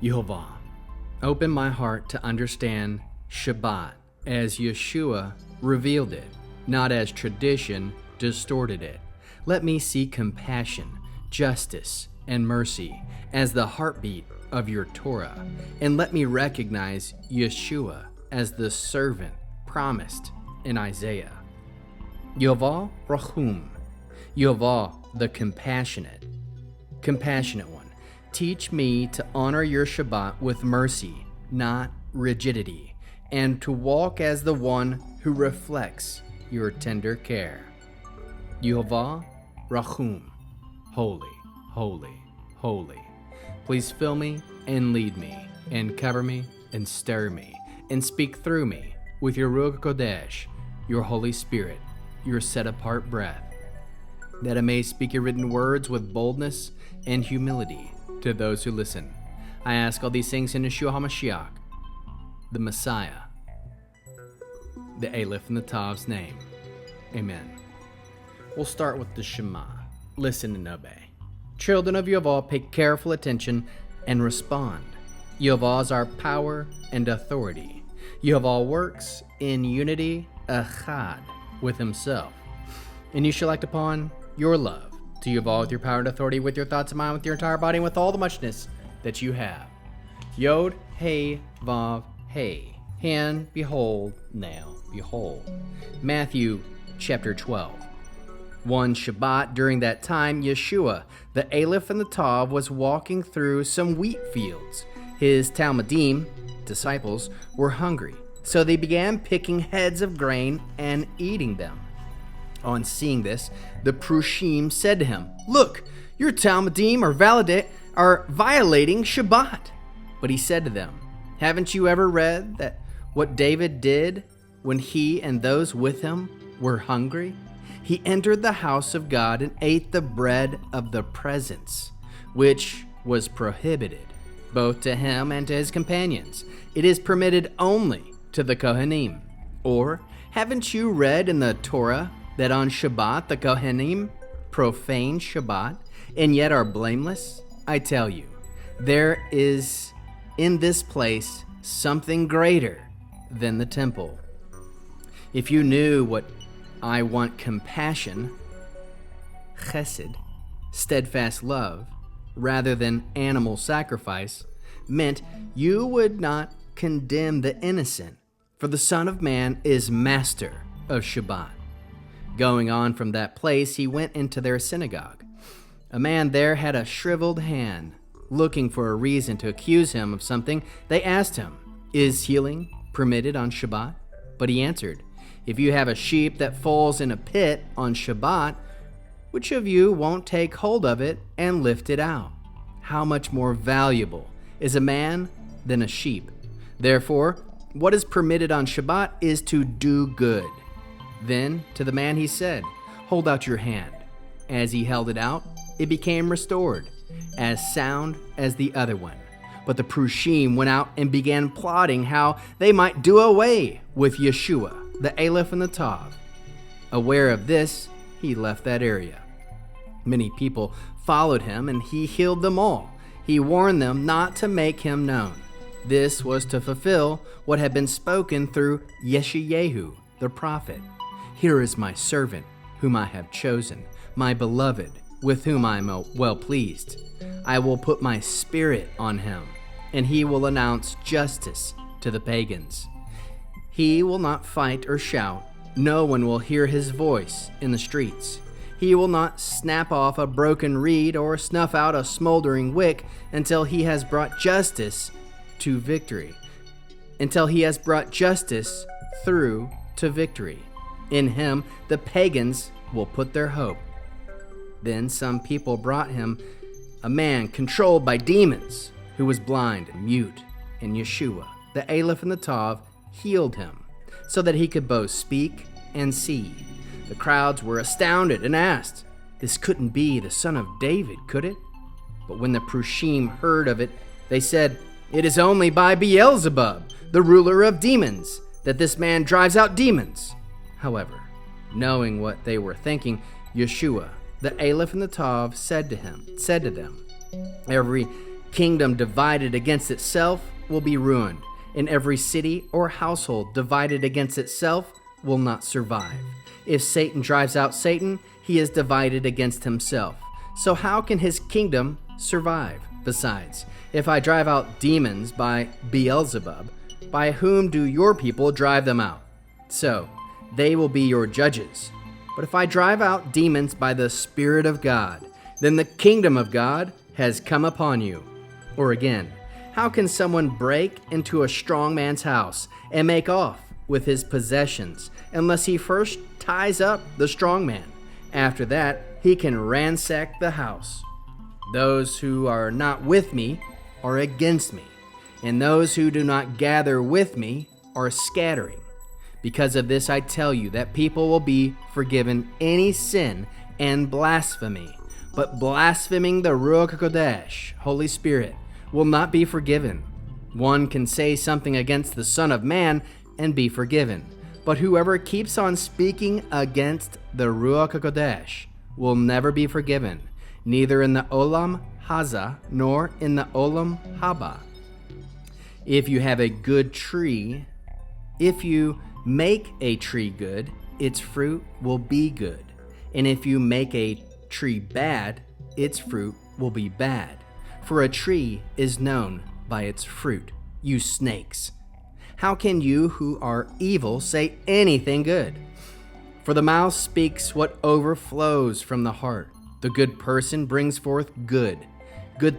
Yehovah, open my heart to understand Shabbat as Yeshua revealed it, not as tradition distorted it. Let me see compassion, justice, and mercy as the heartbeat of your Torah, and let me recognize Yeshua as the servant promised in Isaiah. Yehovah Rachum, Yehovah the Compassionate. Compassionate One, teach me to honor your Shabbat with mercy, not rigidity, and to walk as the one who reflects your tender care. Yehovah Rachum, holy, holy, holy. Please fill me and lead me, and cover me and stir me, and speak through me with your Ruach HaKodesh, your Holy Spirit, your set-apart breath, that I may speak your written words with boldness and humility to those who listen. I ask all these things in Yeshua HaMashiach, the Messiah, the Aleph and the Tav's name. Amen. We'll start with the Shema. Listen and obey. Children of Yehovah, pay careful attention and respond. Yehovah is our power and authority. Yehovah works in unity, echad, with himself. And you shall act upon your love to Yehovah with your power and authority, with your thoughts and mind, with your entire body, and with all the muchness that you have. Yod-He-Vav He. Hand, behold, now, behold. Matthew chapter 12. One Shabbat during that time, Yeshua, the Aleph and the Tav, was walking through some wheat fields. His Talmudim, disciples, were hungry, so they began picking heads of grain and eating them. On seeing this, the Prushim said to him, "Look, your Talmudim are violating Shabbat." But he said to them, "Haven't you ever read that what David did when he and those with him were hungry? He entered the house of God and ate the bread of the presence, which was prohibited, both to him and to his companions. It is permitted only to the Kohanim. Or, haven't you read in the Torah that on Shabbat the Kohanim profane Shabbat and yet are blameless? I tell you, there is in this place something greater than the temple. If you knew what I want, compassion, chesed, steadfast love, rather than animal sacrifice, meant, you would not condemn the innocent, for the Son of Man is master of Shabbat." Going on from that place, he went into their synagogue. A man there had a shriveled hand. Looking for a reason to accuse him of something, they asked him, "Is healing permitted on Shabbat?" But he answered, "If you have a sheep that falls in a pit on Shabbat, which of you won't take hold of it and lift it out? How much more valuable is a man than a sheep? Therefore, what is permitted on Shabbat is to do good." Then to the man he said, "Hold out your hand." As he held it out, it became restored, as sound as the other one. But the Prushim went out and began plotting how they might do away with Yeshua, the Aleph and the Tav. Aware of this, he left that area. Many people followed him, and he healed them all. He warned them not to make him known. This was to fulfill what had been spoken through Yeshayahu, the prophet. "Here is my servant, whom I have chosen, my beloved, with whom I am well pleased. I will put my spirit on him, and he will announce justice to the pagans. He will not fight or shout. No one will hear his voice in the streets. He will not snap off a broken reed or snuff out a smoldering wick until he has brought justice to victory. Until he has brought justice through to victory. In him, the pagans will put their hope." Then some people brought him a man controlled by demons who was blind and mute, and Yeshua, the Aleph and the Tav, healed him so that he could both speak and see. The crowds were astounded and asked, "This couldn't be the son of David, could it?" But when the Prushim heard of it, they said, "It is only by Beelzebub, the ruler of demons, that this man drives out demons." However, knowing what they were thinking, Yeshua, the Aleph and the Tav, said to them, "Every kingdom divided against itself will be ruined, and every city or household divided against itself will not survive. If Satan drives out Satan, he is divided against himself. So how can his kingdom survive? Besides, if I drive out demons by Beelzebub, by whom do your people drive them out? So they will be your judges. But if I drive out demons by the Spirit of God, then the kingdom of God has come upon you. Or again, how can someone break into a strong man's house and make off with his possessions unless he first ties up the strong man? After that, he can ransack the house. Those who are not with me are against me, and those who do not gather with me are scattering. Because of this, I tell you that people will be forgiven any sin and blasphemy, but blaspheming the Ruach HaKodesh, Holy Spirit, will not be forgiven. One can say something against the Son of Man and be forgiven, but whoever keeps on speaking against the Ruach HaKodesh will never be forgiven, neither in the Olam Haza nor in the Olam Haba. If you have a good tree, if you make a tree good, its fruit will be good. And if you make a tree bad, its fruit will be bad. For a tree is known by its fruit, you snakes. How can you who are evil say anything good? For the mouth speaks what overflows from the heart. The good person brings forth good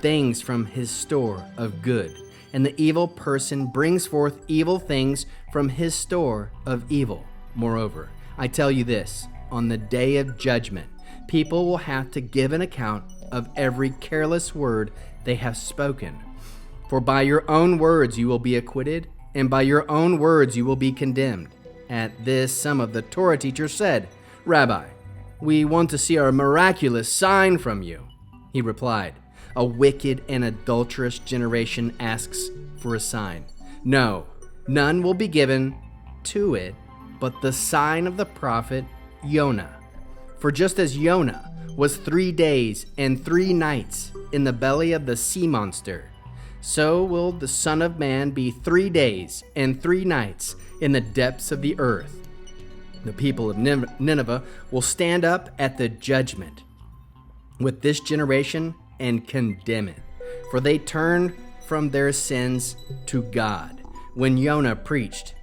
things from his store of good. And the evil person brings forth evil things from his store of evil. Moreover, I tell you this, on the day of judgment, people will have to give an account of every careless word they have spoken. For by your own words you will be acquitted, and by your own words you will be condemned. At this, some of the Torah teachers said, Rabbi, we want to see a miraculous sign from you. He replied, a wicked and adulterous generation asks for a sign. No, none will be given to it but the sign of the prophet Jonah. For just as Jonah was 3 days and 3 nights in the belly of the sea monster, so will the Son of Man be 3 days and 3 nights in the depths of the earth. The people of Nineveh will stand up at the judgment with this generation and condemn it, for they turned from their sins to God when Jonah preached.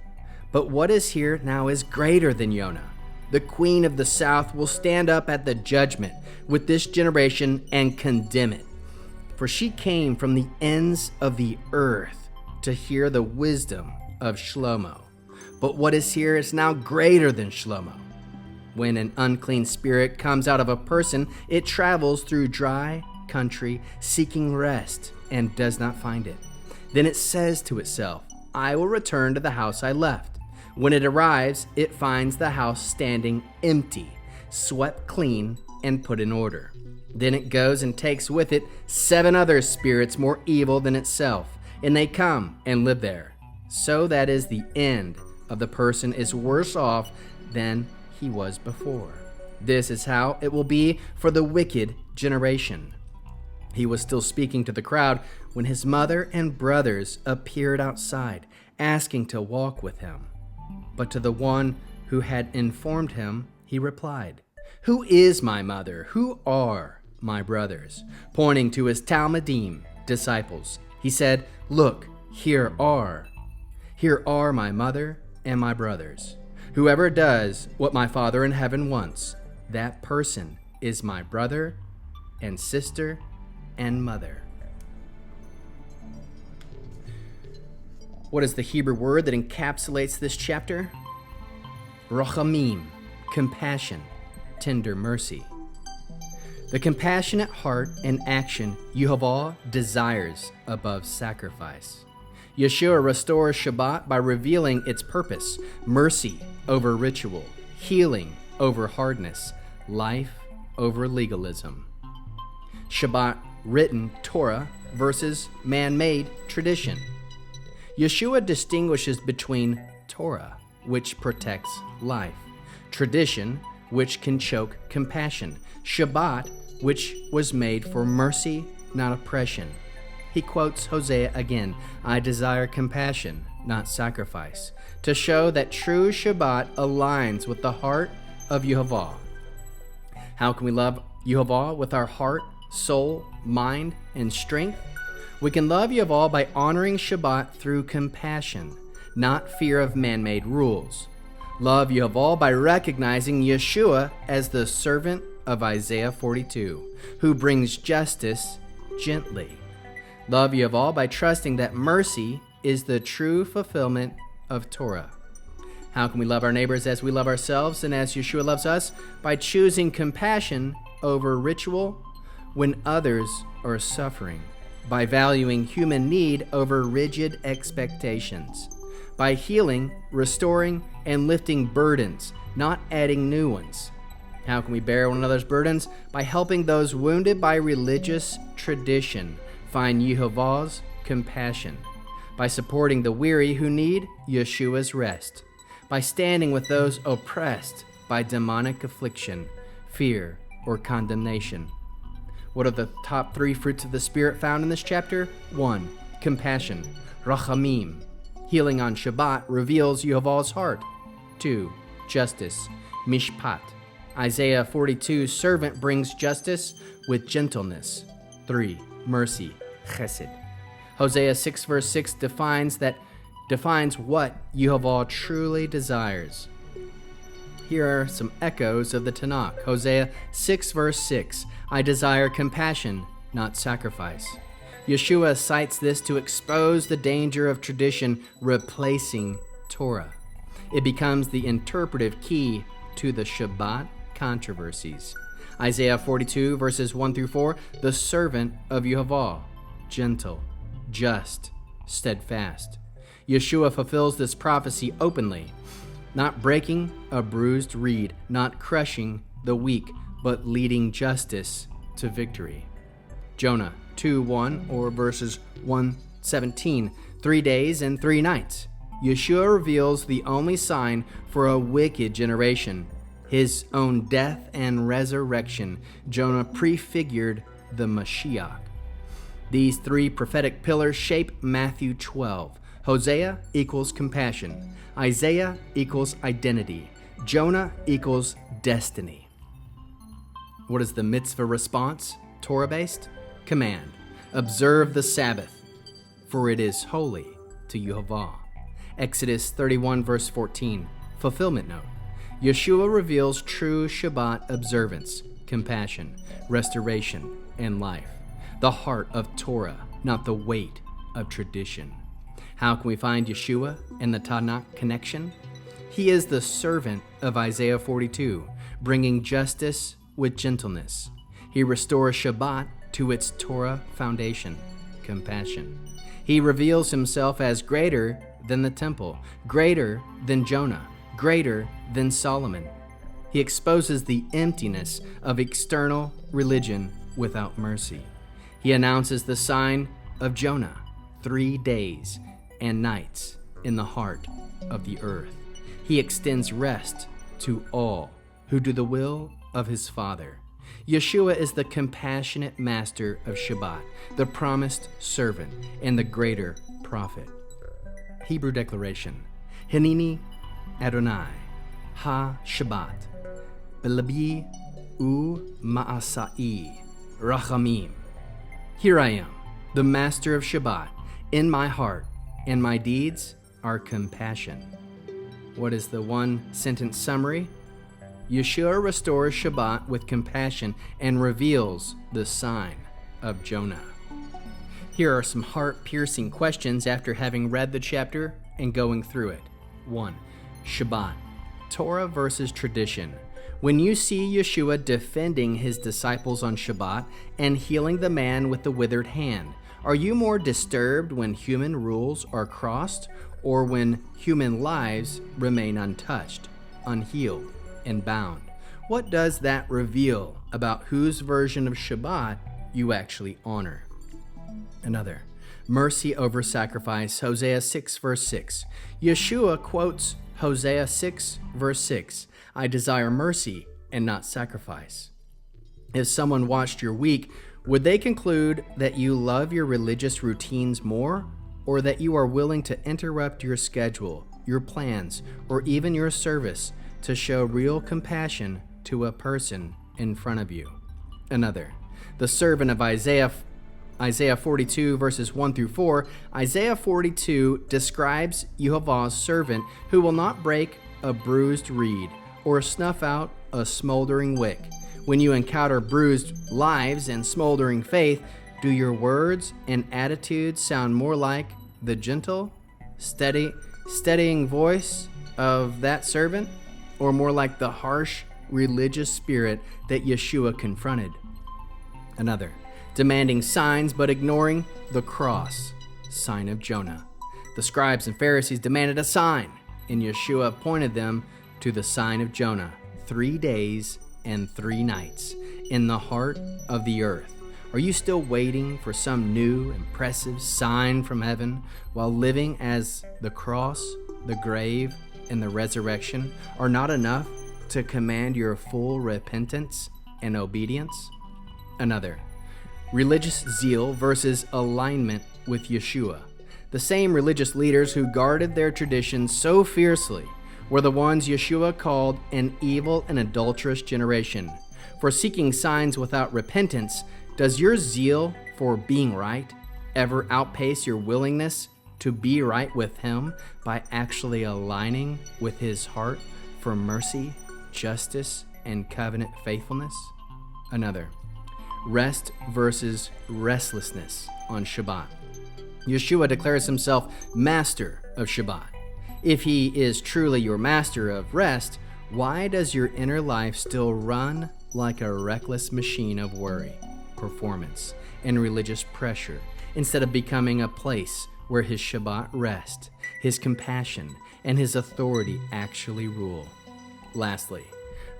But what is here now is greater than Jonah. The queen of the south will stand up at the judgment with this generation and condemn it, for she came from the ends of the earth to hear the wisdom of Shlomo. But what is here is now greater than Shlomo. When an unclean spirit comes out of a person, it travels through dry country seeking rest and does not find it. Then it says to itself, I will return to the house I left. When it arrives, it finds the house standing empty, swept clean, and put in order. Then it goes and takes with it 7 other spirits more evil than itself, and they come and live there. So that is the end of the person is worse off than he was before. This is how it will be for the wicked generation. He was still speaking to the crowd when his mother and brothers appeared outside, asking to walk with him. But to the one who had informed him, he replied, Who is my mother? Who are my brothers? Pointing to his Talmudim disciples, he said, Look, here are my mother and my brothers. Whoever does what my Father in heaven wants, that person is my brother and sister and mother. What is the Hebrew word that encapsulates this chapter? Rachamim, compassion, tender mercy. The compassionate heart and action Yehovah desires above sacrifice. Yeshua restores Shabbat by revealing its purpose: mercy over ritual, healing over hardness, life over legalism. Shabbat written Torah versus man-made tradition. Yeshua distinguishes between Torah, which protects life, tradition, which can choke compassion, Shabbat, which was made for mercy, not oppression. he quotes Hosea again, I desire compassion, not sacrifice, to show that true Shabbat aligns with the heart of Yehovah. How can we love Yehovah with our heart, soul, mind, and strength? We can love Yehovah by honoring Shabbat through compassion, not fear of man-made rules. Love Yehovah by recognizing Yeshua as the servant of Isaiah 42, who brings justice gently. Love Yehovah by trusting that mercy is the true fulfillment of Torah. How can we love our neighbors as we love ourselves and as Yeshua loves us? By choosing compassion over ritual when others are suffering. By valuing human need over rigid expectations. By healing, restoring, and lifting burdens, not adding new ones. How can we bear one another's burdens? By helping those wounded by religious tradition find Yehovah's compassion. By supporting the weary who need Yeshua's rest. By standing with those oppressed by demonic affliction, fear, or condemnation. What are the top 3 fruits of the Spirit found in this chapter? 1. Compassion, Rachamim. Healing on Shabbat reveals Yehovah's heart. 2. Justice, Mishpat. Isaiah 42, servant brings justice with gentleness. 3. Mercy, Chesed. Hosea 6 verse 6 defines what Yehovah truly desires. Here are some echoes of the Tanakh. Hosea 6 verse 6, I desire compassion, not sacrifice. Yeshua cites this to expose the danger of tradition replacing Torah. It becomes the interpretive key to the Shabbat controversies. Isaiah 42 verses 1 through 4, the servant of Yehovah, gentle, just, steadfast. Yeshua fulfills this prophecy openly, not breaking a bruised reed, not crushing the weak, but leading justice to victory. Jonah 2:1 or verses 1:17, 3 days and 3 nights. Yeshua reveals the only sign for a wicked generation, his own death and resurrection. Jonah prefigured the Mashiach. These 3 prophetic pillars shape Matthew 12. Hosea equals compassion. Isaiah equals identity. Jonah equals destiny. What is the mitzvah response? Torah-based? Command. Observe the Sabbath, for it is holy to Yehovah. Exodus 31 verse 14. Fulfillment note. Yeshua reveals true Shabbat observance, compassion, restoration, and life. The heart of Torah, not the weight of tradition. How can we find Yeshua and the Tanakh connection? He is the servant of Isaiah 42, bringing justice with gentleness. He restores Shabbat to its Torah foundation, compassion. He reveals himself as greater than the temple, greater than Jonah, greater than Solomon. He exposes the emptiness of external religion without mercy. He announces the sign of Jonah, 3 days and nights in the heart of the earth. He extends rest to all who do the will of his Father. Yeshua is the compassionate master of Shabbat, the promised servant, and the greater prophet. Hebrew declaration. Hineni Adonai, ha-Shabbat, belabi u-ma'asai, Rachamim. Here I am, the master of Shabbat, in my heart, and my deeds are compassion. What is the 1-sentence summary? Yeshua restores Shabbat with compassion and reveals the sign of Jonah. Here are some heart-piercing questions after having read the chapter and going through it. 1. Shabbat, Torah versus tradition. When you see Yeshua defending his disciples on Shabbat and healing the man with the withered hand, are you more disturbed when human rules are crossed or when human lives remain untouched, unhealed, and bound? What does that reveal about whose version of Shabbat you actually honor? Another. Mercy over sacrifice, Hosea 6 verse 6. Yeshua quotes Hosea 6 verse 6. I desire mercy and not sacrifice. If someone watched your week, Would they conclude that you love your religious routines more, or that you are willing to interrupt your schedule, your plans, or even your service to show real compassion to a person in front of you? Another, the servant of Isaiah 42 verses 1 through 4, Isaiah 42 describes Yehovah's servant who will not break a bruised reed or snuff out a smoldering wick. When you encounter bruised lives and smoldering faith, do your words and attitudes sound more like the gentle, steadying voice of that servant, or more like the harsh religious spirit that Yeshua confronted? Another, demanding signs but ignoring the cross, sign of Jonah. The scribes and Pharisees demanded a sign, and Yeshua pointed them to the sign of Jonah, 3 days and 3 nights in the heart of the earth. Are you still waiting for some new, impressive sign from heaven while living as the cross, the grave, and the resurrection are not enough to command your full repentance and obedience? Another, religious zeal versus alignment with Yeshua. The same religious leaders who guarded their traditions so fiercely were the ones Yeshua called an evil and adulterous generation. For seeking signs without repentance, does your zeal for being right ever outpace your willingness to be right with Him by actually aligning with His heart for mercy, justice, and covenant faithfulness? Another, rest versus restlessness on Shabbat. Yeshua declares Himself master of Shabbat. If He is truly your master of rest, why does your inner life still run like a reckless machine of worry, performance, and religious pressure, instead of becoming a place where His Shabbat rest, His compassion, and His authority actually rule? Lastly,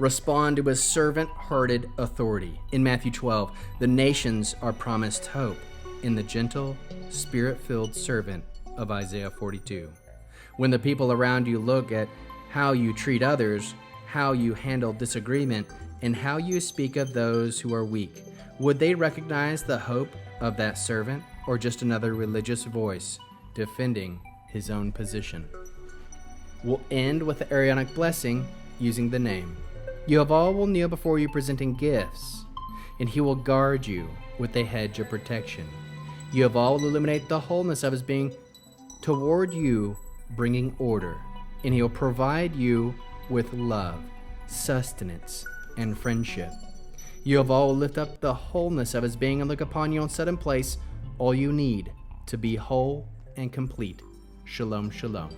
respond to His servant-hearted authority. In Matthew 12, the nations are promised hope in the gentle, spirit-filled servant of Isaiah 42. When the people around you look at how you treat others, how you handle disagreement, and how you speak of those who are weak, would they recognize the hope of that servant, or just another religious voice defending his own position? We'll end with the Aaronic blessing using the name. Yehovah will kneel before you presenting gifts, and He will guard you with a hedge of protection. Yehovah will illuminate the wholeness of His being toward you, bringing order, and He will provide you with love, sustenance, and friendship. Yehovah will lift up the wholeness of His being and look upon you and set in place all you need to be whole and complete. Shalom, shalom.